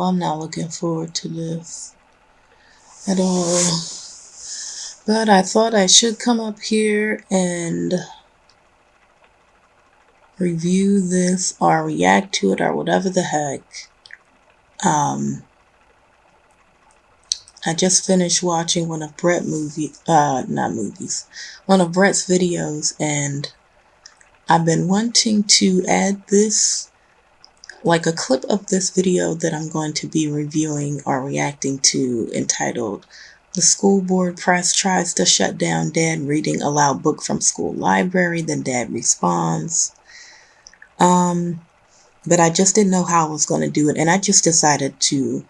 I'm not looking forward to this at all. But I thought I should come up here and review this or react to it or whatever the heck. I just finished watching one of Brett's videos, and I've been wanting to add this, like a clip of this video that I'm going to be reviewing or reacting to, entitled "The School Board Press Tries to Shut Down Dad Reading Aloud Book from School Library, Then Dad Responds." But I just didn't know how I was going to do it, and I just decided to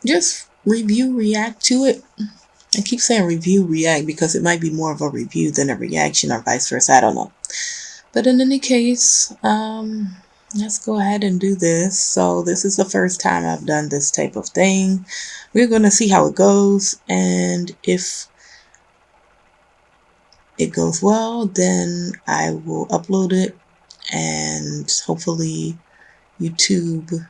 just react to it. I keep saying review, react, because it might be more of a review than a reaction, or vice versa. I don't know. But in any case, let's go ahead and do this. So this is the first time I've done this type of thing. We're going to see how it goes, and if it goes well, then I will upload it, and hopefully YouTube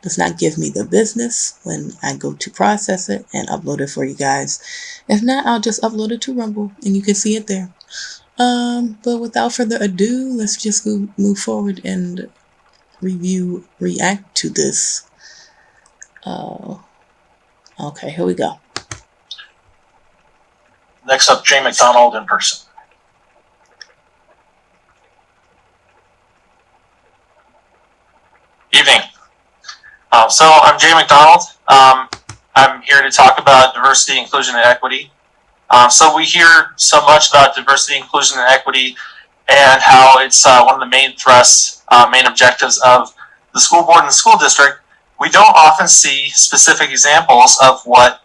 does not give me the business when I go to process it and upload it for you guys. If not, I'll just upload it to Rumble and you can see it there. But without further ado, let's just move forward and react to this. Okay, here we go. Next up, Jay McDonald in person. Evening. So I'm Jay McDonald. I'm here to talk about diversity, inclusion, and equity. So we hear so much about diversity, inclusion, and equity, and how it's one of the main thrusts, main objectives of the school board and the school district. We don't often see specific examples of what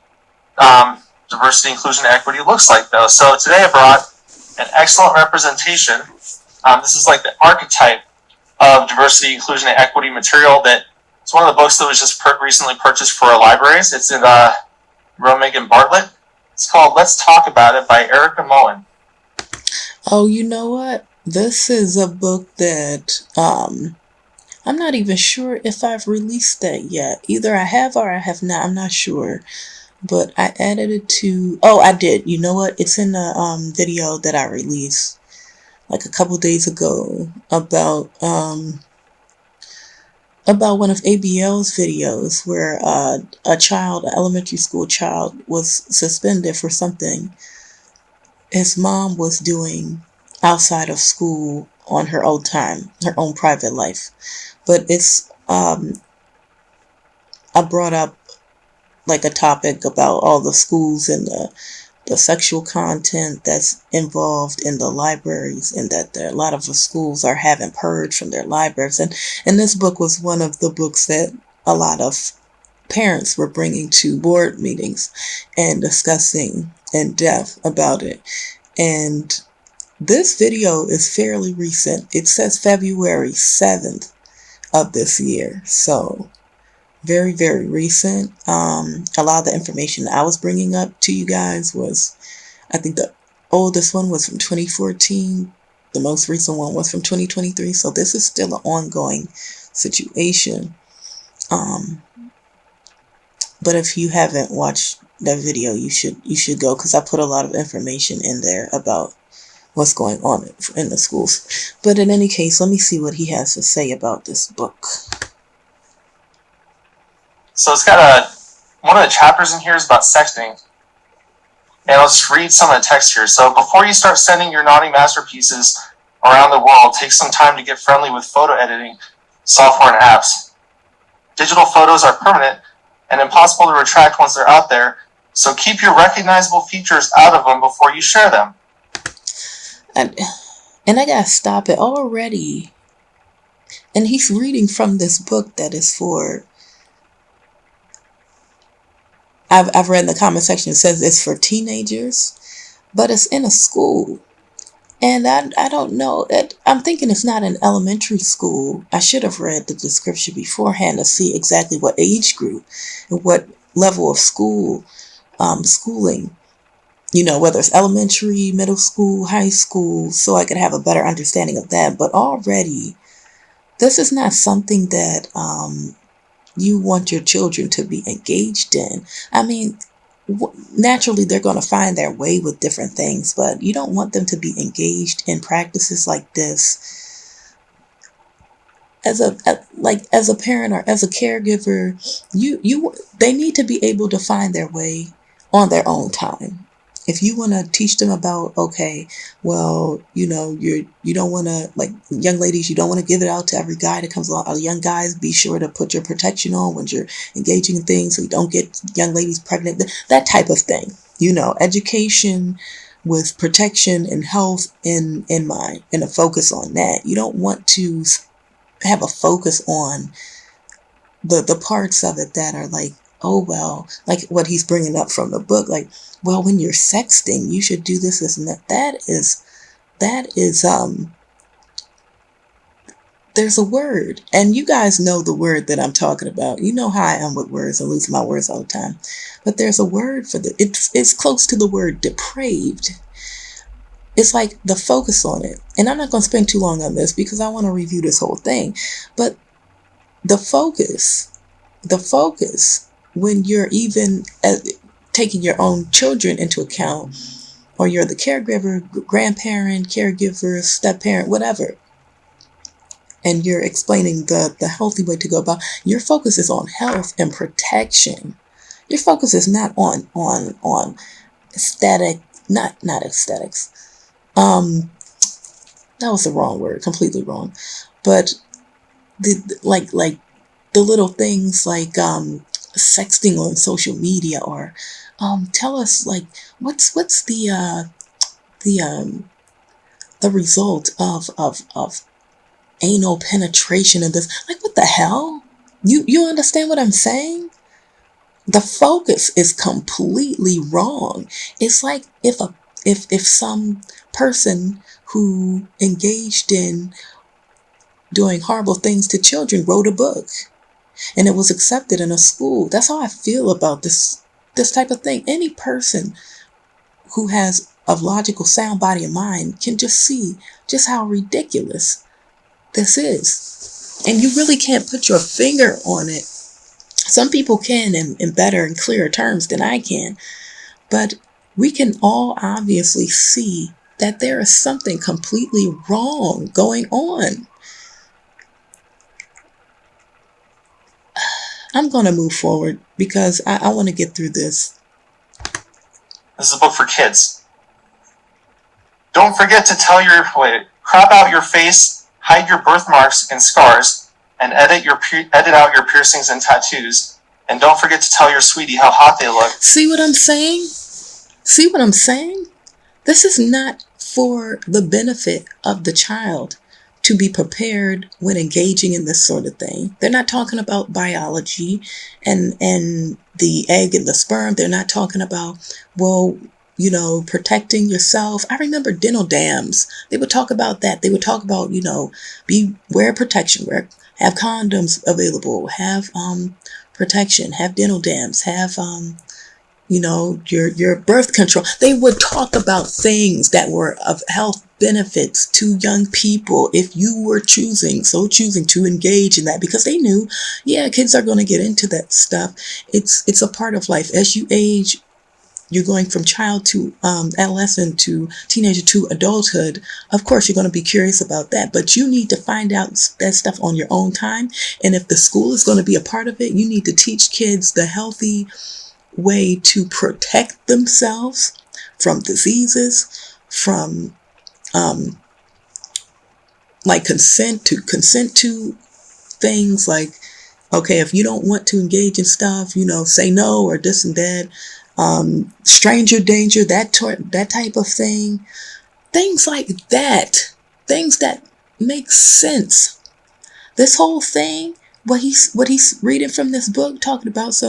diversity, inclusion, and equity looks like, though. So today I brought an excellent representation. This is like the archetype of diversity, inclusion, and equity material that it's one of the books that was just recently purchased for our libraries. It's in Romig and Bartlett. It's called Let's Talk About It by Erica Moen. Oh, you know what? This is a book that I'm not even sure if I've released that yet. Either I have or I have not. I'm not sure. But I added it to... Oh, I did. You know what? It's in the video that I released like a couple days ago about one of ABL's videos where an elementary school child, was suspended for something his mom was doing outside of school on her own time, her own private life. But it's, I brought up like a topic about all the schools and the sexual content that's involved in the libraries, and that a lot of the schools are having purged from their libraries. And this book was one of the books that a lot of parents were bringing to board meetings and discussing in depth about it. And this video is fairly recent. It says February 7th of this year. So very, very recent. A lot of the information I was bringing up to you guys was, I think the oldest one was from 2014. The most recent one was from 2023. So this is still an ongoing situation. But if you haven't watched that video, you should go, because I put a lot of information in there about what's going on in the schools. But in any case, let me see what he has to say about this book. So it's got one of the chapters in here is about sexting. And I'll just read some of the text here. So before you start sending your naughty masterpieces around the world, take some time to get friendly with photo editing software and apps. Digital photos are permanent and impossible to retract once they're out there, so keep your recognizable features out of them before you share them. And I gotta stop it already. And he's reading from this book that is for... I've read in the comment section, it says it's for teenagers, but it's in a school. And I don't know. I'm thinking it's not an elementary school. I should have read the description beforehand to see exactly what age group and what level of schooling, whether it's elementary, middle school, high school, so I could have a better understanding of that. But already, this is not something that you want your children to be engaged in. I mean, naturally they're going to find their way with different things, but you don't want them to be engaged in practices like this as a parent or as a caregiver. They need to be able to find their way on their own time. If you want to teach them about, okay, well, you don't want to, like, young ladies, you don't want to give it out to every guy that comes along. Young guys, be sure to put your protection on when you're engaging in things so you don't get young ladies pregnant. That type of thing. Education with protection and health in mind, and a focus on that. You don't want to have a focus on the parts of it that are like, oh, well, like what he's bringing up from the book, like, well, when you're sexting, you should do this and that. That is there's a word, and you guys know the word that I'm talking about. You know how I am with words. I lose my words all the time. But there's a word for it's close to the word depraved. It's like the focus on it. And I'm not going to spend too long on this because I want to review this whole thing. But the focus, when you're even taking your own children into account, or you're the caregiver, grandparent, caregiver, step-parent, whatever, and you're explaining the healthy way to go about, your focus is on health and protection. Your focus is not on aesthetic, not aesthetics. That was the wrong word, completely wrong. But like the little things like sexting on social media, or tell us, like, what's the result of anal penetration of this. Like, what the hell? You understand what I'm saying? The focus is completely wrong. It's like if some person who engaged in doing horrible things to children wrote a book and it was accepted in a school. That's how I feel about this type of thing. Any person who has a logical, sound body and mind can just see just how ridiculous this is. And you really can't put your finger on it. Some people can in better and clearer terms than I can. But we can all obviously see that there is something completely wrong going on. I'm going to move forward because I want to get through this. This is a book for kids. Don't forget to crop out your face, hide your birthmarks and scars, and edit out your piercings and tattoos. And don't forget to tell your sweetie how hot they look. See what I'm saying? See what I'm saying? This is not for the benefit of the child to be prepared when engaging in this sort of thing. They're not talking about biology and the egg and the sperm. They're not talking about, well, protecting yourself. I remember dental dams. They would talk about that. They would talk about, wear protection, have condoms available, have protection, have dental dams, have your birth control. They would talk about things that were of health benefits to young people if you were choosing to engage in that, because they knew, kids are going to get into that stuff. It's a part of life. As you age, you're going from child to adolescent to teenager to adulthood. Of course, you're going to be curious about that, but you need to find out that stuff on your own time. And if the school is going to be a part of it, you need to teach kids the healthy way to protect themselves from diseases, from like consent to things like, okay, if you don't want to engage in stuff, say no, or this and that. Stranger danger, that type of thing. Things like that. Things that make sense. This whole thing, what he's reading from this book, talking about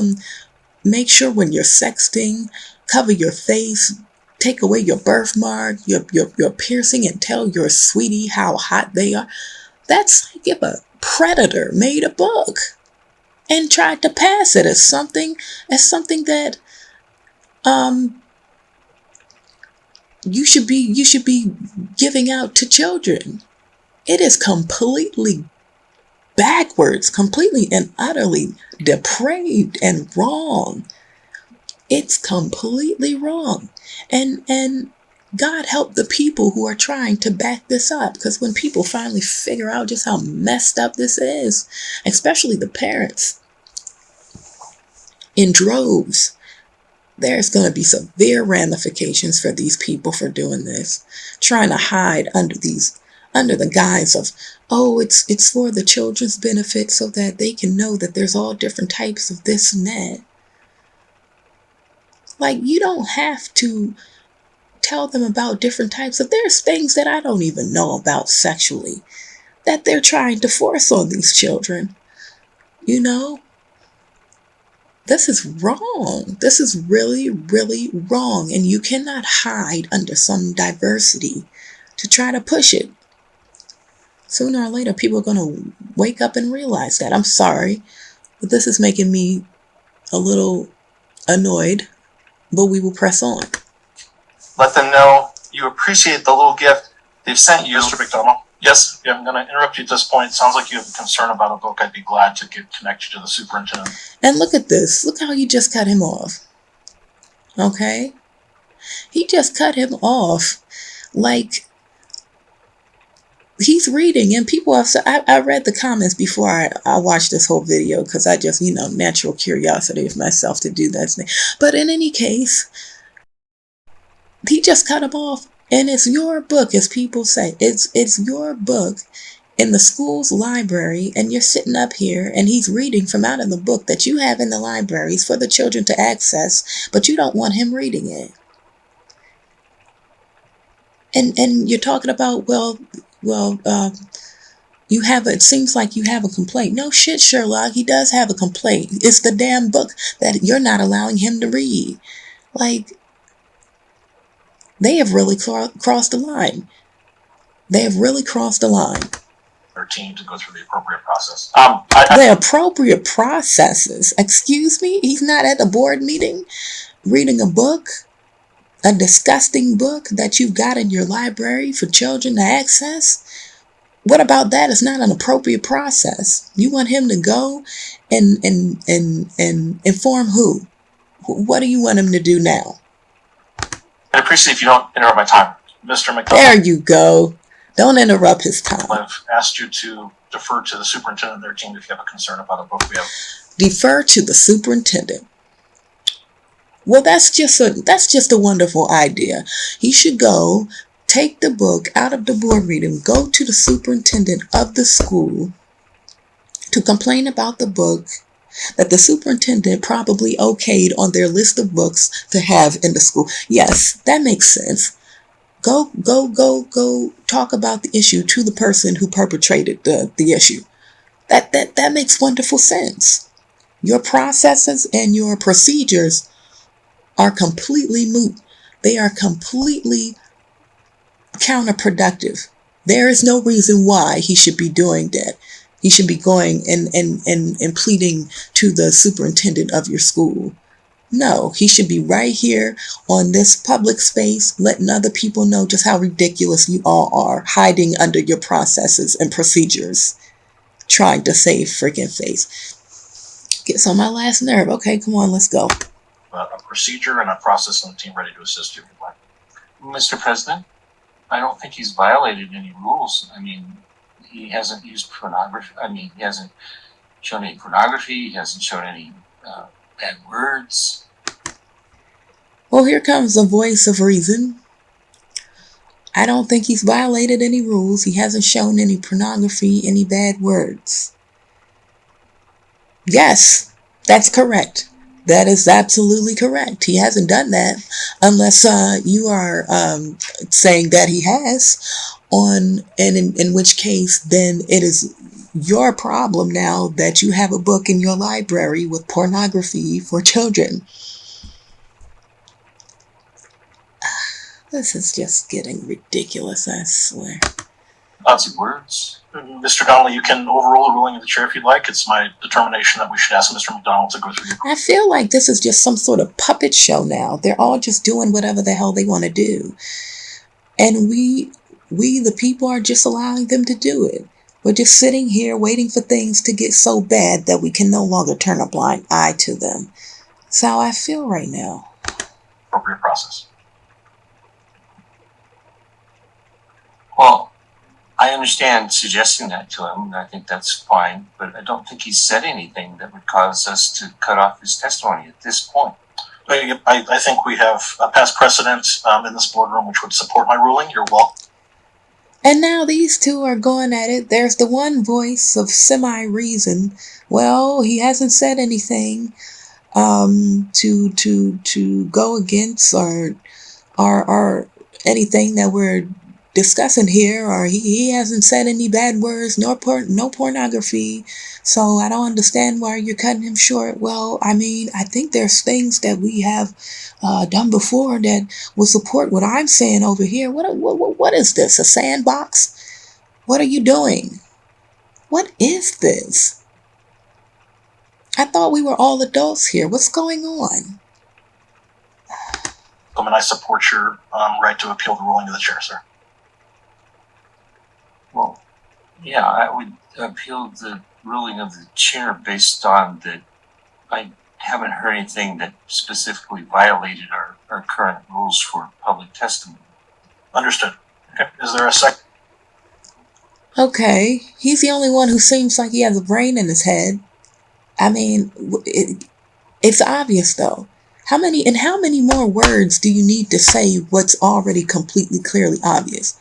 make sure when you're sexting, cover your face, take away your birthmark, your piercing, and tell your sweetie how hot they are. That's like if a predator made a book and tried to pass it as something that you should be giving out to children. It is completely backwards, completely and utterly depraved and wrong. It's completely wrong. And God help the people who are trying to back this up, because when people finally figure out just how messed up this is, especially the parents in droves, there's going to be severe ramifications for these people for doing this, trying to hide under the guise of, oh, it's for the children's benefit so that they can know that there's all different types of this and that. Like, you don't have to tell them about different types of, there's things that I don't even know about sexually that they're trying to force on these children. You know, this is wrong. This is really, really wrong. And you cannot hide under some diversity to try to push it. Sooner or later, people are going to wake up and realize that. I'm sorry, but this is making me a little annoyed, but we will press on. Let them know you appreciate the little gift they've sent you. Mr. McDonald? Yes? Yeah, I'm going to interrupt you at this point. It sounds like you have a concern about a book. I'd be glad to connect you to the superintendent. And look at this. Look how you just cut him off. Okay? He just cut him off. Like, he's reading, and people have said, I read the comments before I watched this whole video, because I just, natural curiosity of myself to do that. But in any case, he just cut him off, and it's your book, as people say. It's your book in the school's library, and you're sitting up here, and he's reading from out of the book that you have in the libraries for the children to access, but you don't want him reading it. And you're talking about, it seems like you have a complaint. No shit, Sherlock, he does have a complaint. It's the damn book that you're not allowing him to read. Like, they have really crossed the line. They have really crossed the line. Their team to go through the appropriate process. The appropriate processes. Excuse me? He's not at the board meeting reading a book? A disgusting book that you've got in your library for children to access? What about that? It's not an appropriate process. You want him to go and inform who? What do you want him to do now? I appreciate if you don't interrupt my time. Mr. McDonald. There you go. Don't interrupt his time. I've asked you to defer to the superintendent and their team if you have a concern about a book we have. Defer to the superintendent. Well, that's just a wonderful idea. He should go, take the book out of the board meeting, go to the superintendent of the school to complain about the book that the superintendent probably okayed on their list of books to have in the school. Yes, that makes sense. Go talk about the issue to the person who perpetrated the issue. That makes wonderful sense. Your processes and your procedures are completely moot. They are completely counterproductive. There is no reason why he should be doing that. He should be going and pleading to the superintendent of your school. No, he should be right here on this public space, letting other people know just how ridiculous you all are, hiding under your processes and procedures, trying to save freaking face. Gets on my last nerve. Okay, come on, let's go. A procedure and a process and a team ready to assist you if you'd like. Mr. President, I don't think he's violated any rules. I mean, he hasn't used pornography. I mean, he hasn't shown any pornography. He hasn't shown any bad words. Well, here comes the voice of reason. I don't think he's violated any rules. He hasn't shown any pornography, any bad words. Yes, that's correct. That is absolutely correct. He hasn't done that unless you are saying that he has, in which case then it is your problem now that you have a book in your library with pornography for children. This is just getting ridiculous, I swear. Lots of words. Mr. Donnelly, you can overrule the ruling of the chair if you'd like. It's my determination that we should ask Mr. McDonald to go through the... I feel like this is just some sort of puppet show now. They're all just doing whatever the hell they want to do. And we the people are just allowing them to do it. We're just sitting here waiting for things to get so bad that we can no longer turn a blind eye to them. That's how I feel right now. Appropriate process. Well, I understand suggesting that to him, and I think that's fine, but I don't think he's said anything that would cause us to cut off his testimony at this point. I think we have a past precedent in this boardroom which would support my ruling. You're welcome. And now these two are going at it. There's the one voice of semi-reason. Well, he hasn't said anything to go against or anything that we're discussing here, or he hasn't said any bad words, no pornography, so I don't understand why you're cutting him short. Well, I mean, I think there's things that we have done before that will support what I'm saying over here. What is this, a sandbox? What are you doing? What is this? I thought we were all adults here. What's going on? And I support your right to appeal the ruling of the chair, sir. Well, yeah, I would appeal the ruling of the chair based on that I haven't heard anything that specifically violated our current rules for public testimony. Understood. Okay. Is there a second? Okay, he's the only one who seems like he has a brain in his head. I mean, it's obvious though. How many more words do you need to say what's already completely clearly obvious?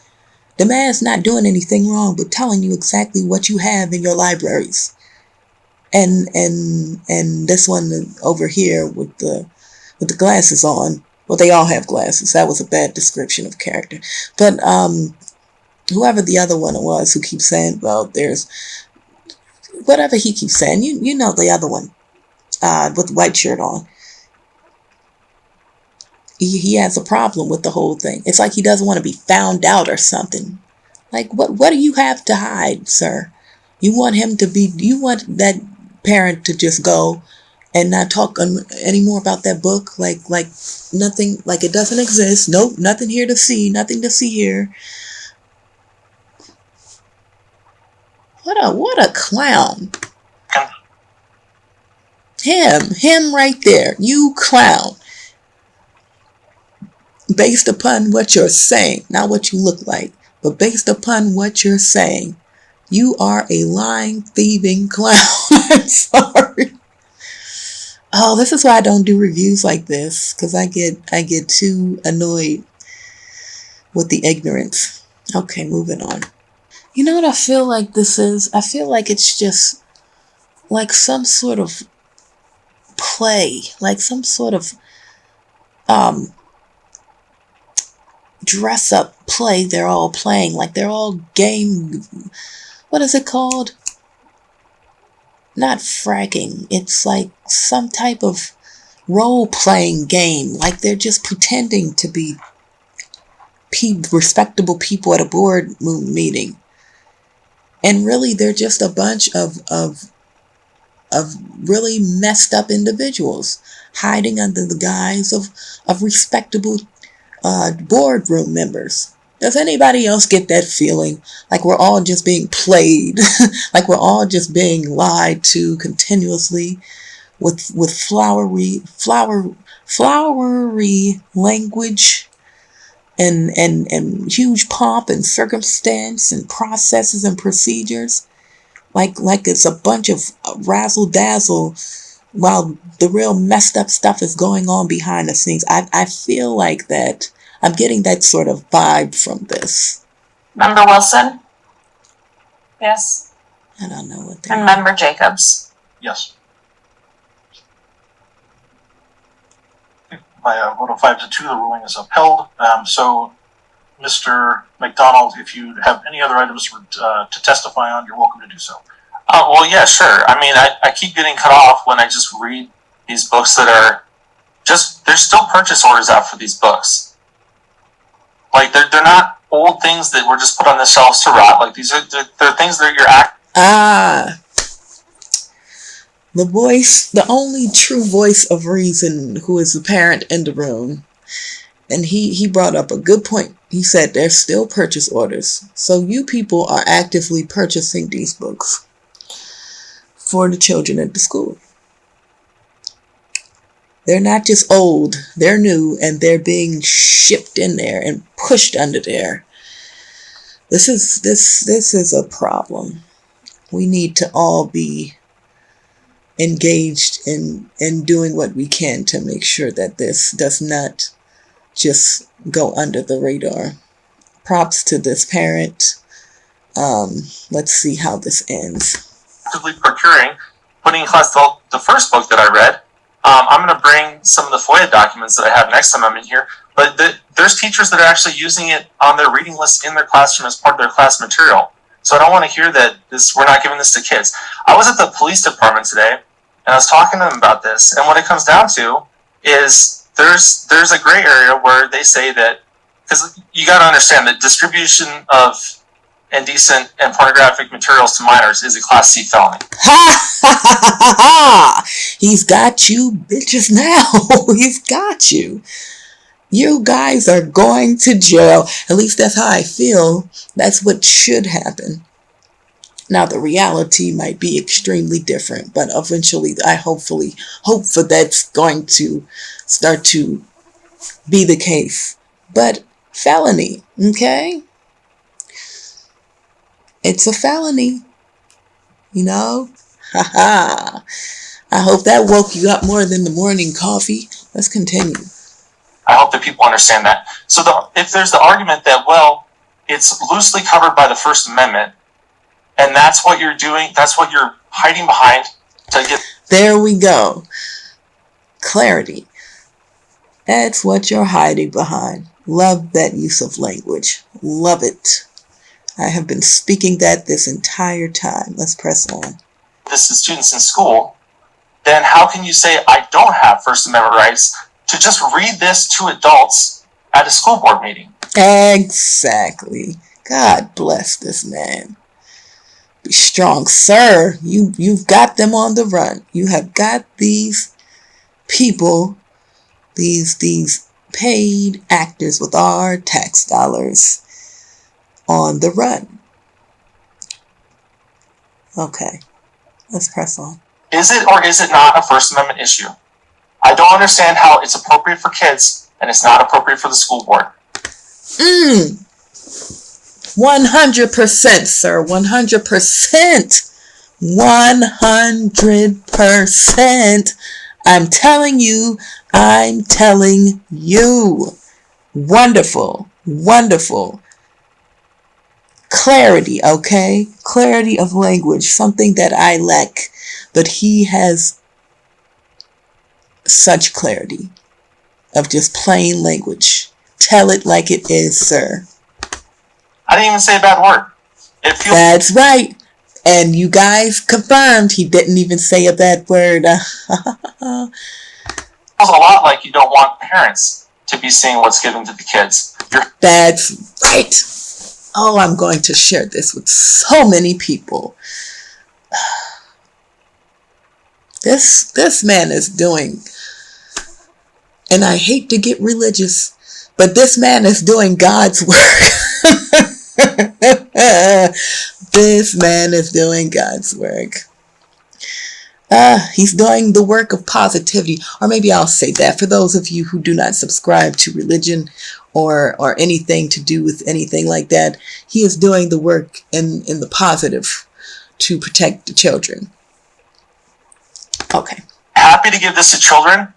The man's not doing anything wrong, but telling you exactly what you have in your libraries. And this one over here with the glasses on. Well, they all have glasses. That was a bad description of character. But whoever the other one was who keeps saying, well, there's whatever he keeps saying. You know the other one with the white shirt on. He has a problem with the whole thing. It's like he doesn't want to be found out or something. Like, what do you have to hide, sir? You want that parent to just go and not talk anymore about that book? Like nothing, like it doesn't exist. Nope, nothing here to see, nothing to see here. What a clown. Him right there, you clown. Based upon what you're saying, not what you look like, but based upon what you're saying, you are a lying, thieving clown. I'm sorry. Oh, this is why I don't do reviews like this, because I get too annoyed with the ignorance. Okay, moving on. You know what I feel like this is? I feel like it's just like some sort of play, like some sort of dress up play they're all playing, like they're all game, what is it called? Not fragging, it's like some type of role-playing game, like they're just pretending to be respectable people at a board meeting, and really they're just a bunch of really messed up individuals hiding under the guise of respectable boardroom members. Does anybody else get that feeling? Like we're all just being played, like we're all just being lied to continuously with flowery language and huge pomp and circumstance and processes and procedures, like it's a bunch of razzle dazzle, while the real messed up stuff is going on behind the scenes. I feel like that. I'm getting that sort of vibe from this. Member Wilson? Yes. I don't know what they're... And Member Jacobs? Yes. By a vote of 5-2, the ruling is upheld. So, Mr. McDonald, if you have any other items to testify on, you're welcome to do so. Well, yeah, sure. I mean, I keep getting cut off when I just read these books that are just, there's still purchase orders out for these books. Like, they're not old things that were just put on the shelves to rot. Like, they're things that you're the only true voice of reason, who is the parent in the room. And he brought up a good point. he said there's still purchase orders. So you people are actively purchasing these books for the children at the school. They're not just old, they're new, and they're being shipped in there and pushed under there. This is a problem. We need to all be engaged in doing what we can to make sure that this does not just go under the radar. Props to this parent. Let's see how this ends. Actively procuring, putting in class the first book that I read. I'm going to bring some of the FOIA documents that I have next time I'm in here. But there's teachers that are actually using it on their reading list in their classroom as part of their class material. So I don't want to hear that we're not giving this to kids. I was at the police department today, and I was talking to them about this. And what it comes down to is there's a gray area where they say that, because you got to understand that distribution of indecent and pornographic materials to minors is a Class C felony. Ha ha ha ha ha! He's got you bitches now. He's got you. You guys are going to jail. At least that's how I feel. That's what should happen. Now the reality might be extremely different, but eventually I hope for that's going to start to be the case. But felony, okay? It's a felony, you know? Ha ha. I hope that woke you up more than the morning coffee. Let's continue. I hope that people understand that. So if there's the argument that, well, it's loosely covered by the First Amendment, and that's what you're doing, that's what you're hiding behind to get... There we go. Clarity. That's what you're hiding behind. Love that use of language. Love it. I have been speaking that this entire time. Let's press on. This is students in school, then how can you say I don't have First Amendment rights to just read this to adults at a school board meeting? Exactly. God bless this man. Be strong, sir. You've got them on the run. You have got these people, these paid actors with our tax dollars on the run. Okay, let's press on. Is it or is it not a First Amendment issue? I don't understand how it's appropriate for kids and it's not appropriate for the school board. 100%, sir. 100%. 100%. I'm telling you. Wonderful. Wonderful. Clarity, okay? Clarity of language. Something that I lack. But he has such clarity of just plain language. Tell it like it is, sir. I didn't even say a bad word. That's right. And you guys confirmed he didn't even say a bad word. It feels a lot like you don't want parents to be seeing what's given to the kids. That's right. Oh, I'm going to share this with so many people. This man is doing, and I hate to get religious, but this man is doing God's work. This man is doing God's work. He's doing the work of positivity. Or maybe I'll say that for those of you who do not subscribe to religion or anything to do with anything like that, he is doing the work in the positive to protect the children. Okay. Happy to give this to children.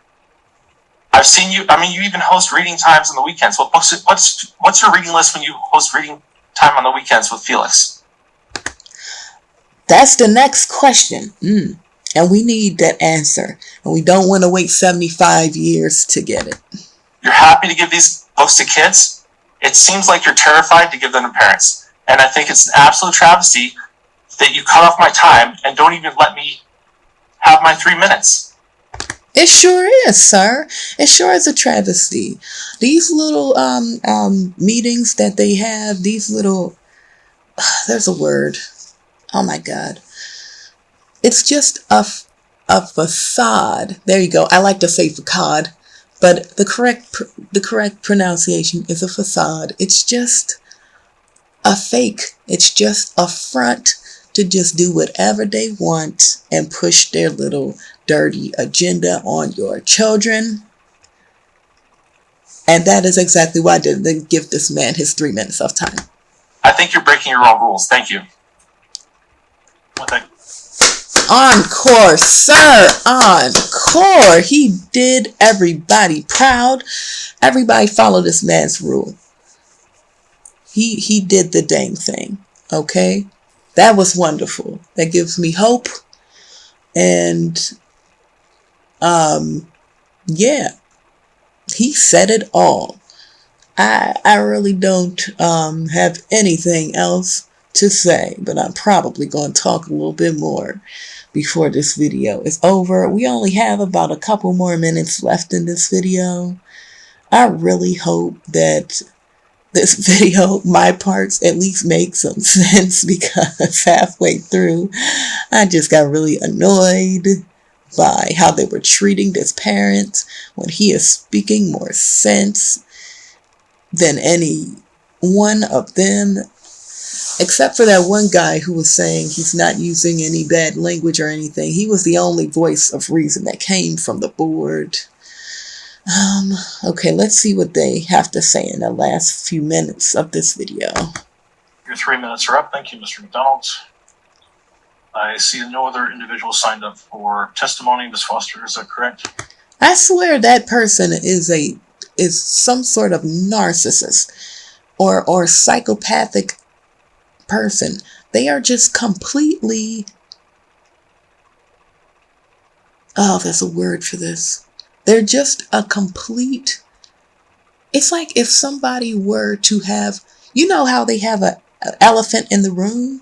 I've seen you. I mean, you even host reading times on the weekends. What's your reading list when you host reading time on the weekends with Felix? That's the next question. And we need that answer. And we don't want to wait 75 years to get it. You're happy to give these books to kids? It seems like you're terrified to give them to parents. And I think it's an absolute travesty that you cut off my time and don't even let me have my 3 minutes. It sure is, sir. It sure is a travesty. These little meetings that they have, these little... there's a word. Oh my God. It's just a facade. There you go. I like to say facade. But the correct pronunciation is a facade. It's just a fake. It's just a front to just do whatever they want and push their little dirty agenda on your children. And that is exactly why I didn't give this man his 3 minutes of time. I think you're breaking your own rules. Thank you. Well, thank you. Encore, sir. Encore. He did everybody proud. Everybody follow this man's rule. He did the dang thing. Okay? That was wonderful. That gives me hope. And yeah. He said it all. I really don't have anything else to say, but I'm probably going to talk a little bit more before this video is over. We only have about a couple more minutes left in this video. I really hope that this video, my parts, at least make some sense, because halfway through, I just got really annoyed by how they were treating this parent when he is speaking more sense than any one of them, except for that one guy who was saying he's not using any bad language or anything. He was the only voice of reason that came from the board. Okay, let's see what they have to say in the last few minutes of this video. Your 3 minutes are up. Thank you, Mr. McDonald. I see no other individuals signed up for testimony. Ms. Foster, is that correct? I swear that person is some sort of narcissist or psychopathic person. They are just completely, oh, there's a word for this. They're just a complete, it's like if somebody were to have, you know how they have an elephant in the room?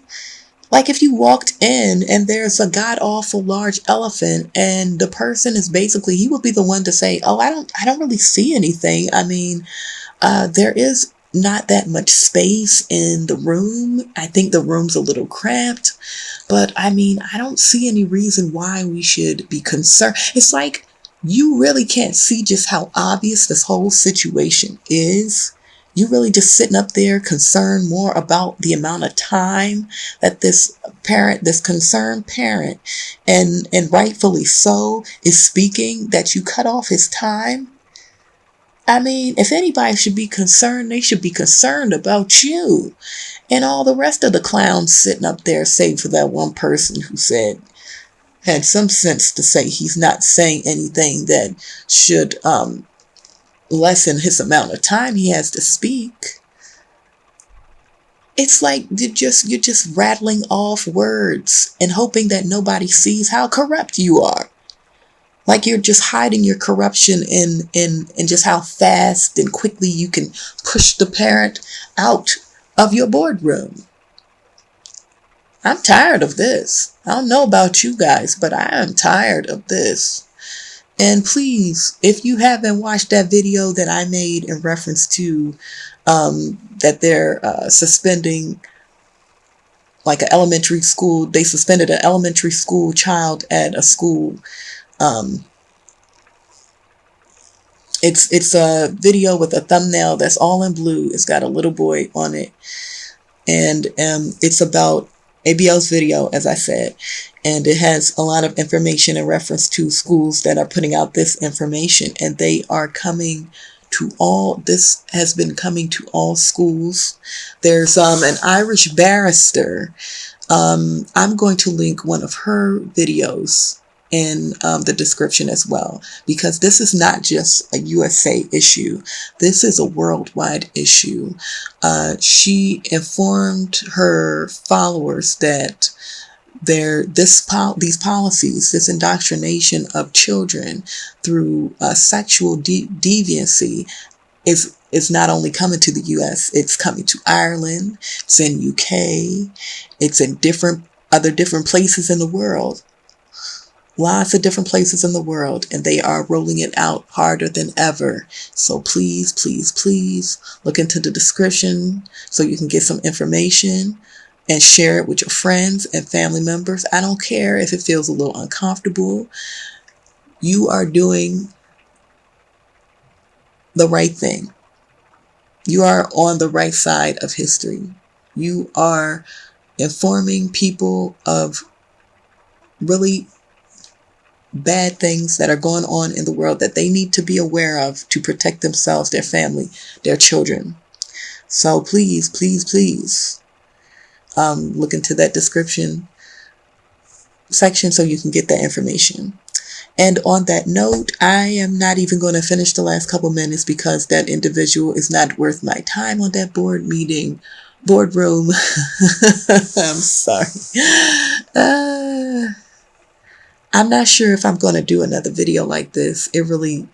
Like if you walked in and there's a god-awful large elephant, and the person is basically, he would be the one to say, oh, I don't really see anything. I mean, there is not that much space in the room. I think the room's a little cramped, but I mean, I don't see any reason why we should be concerned. It's like you really can't see just how obvious this whole situation is. You really just sitting up there concerned more about the amount of time that this parent, this concerned parent, and rightfully so, is speaking, that you cut off his time. I mean, if anybody should be concerned, they should be concerned about you and all the rest of the clowns sitting up there, save for that one person who had some sense to say he's not saying anything that should lessen his amount of time he has to speak. It's like you're just rattling off words and hoping that nobody sees how corrupt you are. Like you're just hiding your corruption in just how fast and quickly you can push the parent out of your boardroom. I'm tired of this. I don't know about you guys, but I am tired of this. And please, if you haven't watched that video that I made in reference to that they're suspending like an elementary school, they suspended an elementary school child at a school. It's a video with a thumbnail that's all in blue. It's got a little boy on it. And it's about ABL's video, as I said. And it has a lot of information in reference to schools that are putting out this information. And they are coming to all, this has been coming to all schools. There's an Irish barrister. I'm going to link one of her videos in the description as well, because this is not just a USA issue. This is a worldwide issue. She informed her followers that these policies, this indoctrination of children through sexual deviancy is not only coming to the US, it's coming to Ireland, it's in UK, it's in other different places in the world. Lots of different places in the world, and they are rolling it out harder than ever. So please, please, please look into the description so you can get some information and share it with your friends and family members. I don't care if it feels a little uncomfortable. You are doing the right thing. You are on the right side of history. You are informing people of really bad things that are going on in the world that they need to be aware of to protect themselves, their family, their children. So please, please, please, look into that description section so you can get that information. And on that note, I am not even going to finish the last couple minutes because that individual is not worth my time on that boardroom. I'm sorry. I'm not sure if I'm going to do another video like this. It really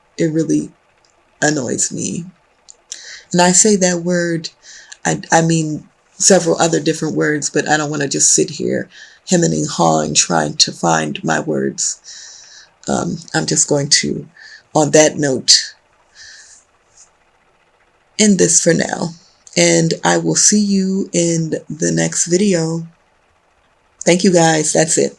annoys me. And I say that word, I mean several other different words, but I don't want to just sit here hemming and hawing trying to find my words. I'm just going to, on that note, end this for now. And I will see you in the next video. Thank you guys. That's it.